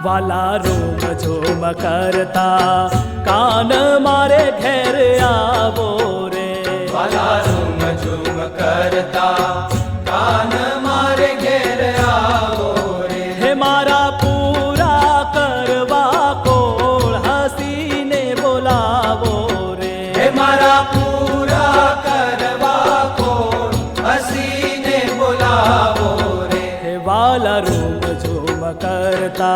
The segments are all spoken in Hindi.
वाला रोम झोम करता कान मारे घेर आवो रे। वाला रोम झूम करता कान मारे घेर आवो रे। हे मारा पूरा करवा कोल हसीने बोलावो रे। हे मारा पूरा करवा कोल हसीने बोलावो रे। हे वाला रोम झोम करता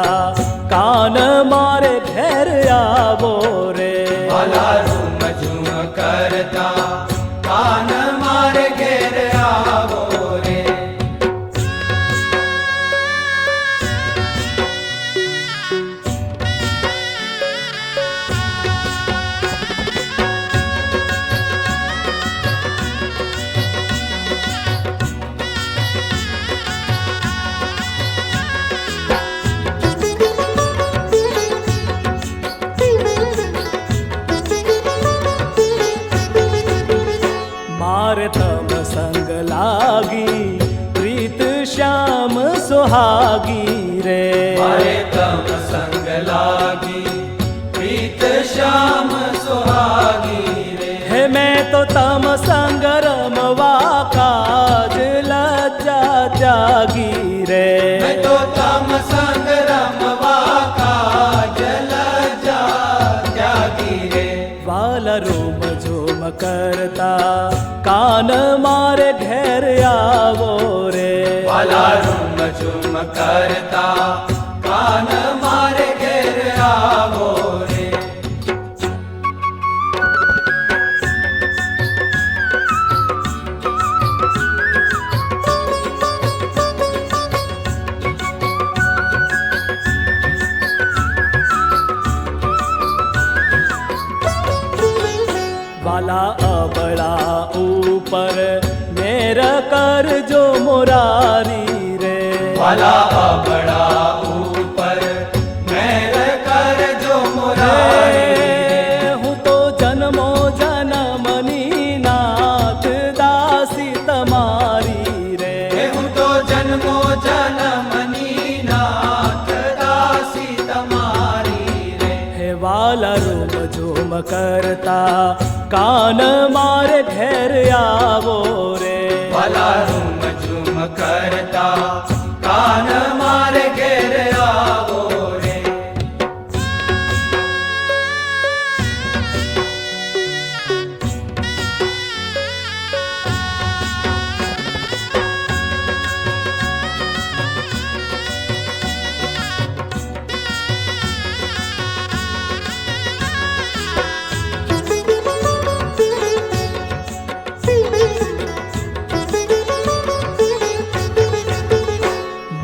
कान मारे घेर आवो रे। वाला रोम झूम करता कान मारे घेर आवो रे। मार तम संग लागी प्रीत श्याम सुहागी रे। मारे तम संग लागी प्रीत श्याम सुहागी रे। हे मैं तो तम संग रमवा काज लज्जा त्यागी रे। मैं तो तम संग रमवा काज लज्जा त्यागी रे। वाला रोम झोम करता कान मारे घेर आवो रे। वाला रोम झूम करता कान मारे घेर आवो रे। वाला अबड़ा ऊपर मेर कर जो मुरारी रे। वाला बड़ा ऊपर मेर कर जो मुरारी रे। हूँ तो जन्मो जन्मनी नाथ दासी तमारी रे। हूँ तो जन्मो जन्मनी नाथ दासी तमारी रे। हे वाला रोम झोम करता कान मारे घेर आवो रे। वाला रोम झूम करता कान मारे घेर आवो रे।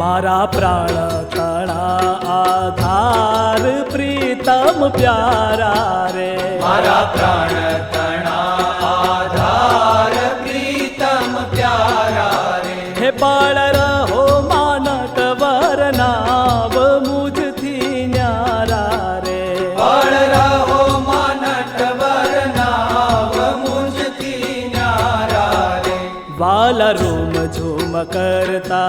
मारा प्राण तणा आधार प्रीतम प्यारा रे। मारा प्राण तना आधार प्रीतम प्यारा रे। हे पाळ रहो मानत वरनाव मुझ थी न्यारा रे। पाळ रहो मानत वरनाव मुझ थी न्यारा रे। वाला रोम झोम करता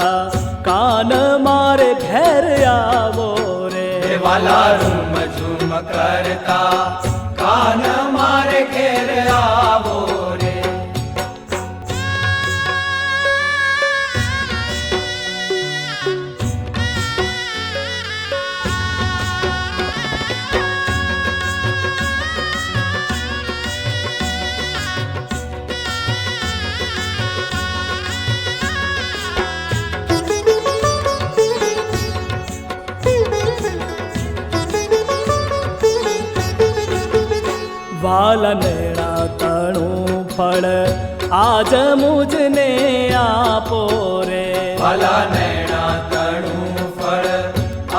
कान मारे घेर आवो रे। वाला रोम झूम करता कान मारे घेर आवो रे। वाला नेड़ा तणु फल आज मुझने आपो रे। वाला नैना तणु फल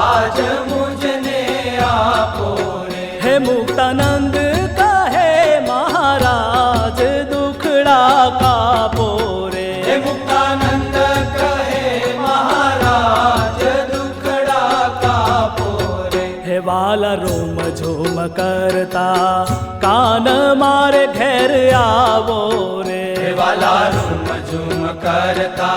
आज मुझने आपो रे। हे मुक्तानंद कहे महाराज दुखड़ा कापो रे। हे मुक्तानंद कहे महाराज दुखड़ा कापो रे। हे वाला रोम झोम करता कान मारे घेर आवो रे। वाला रोम झूम करता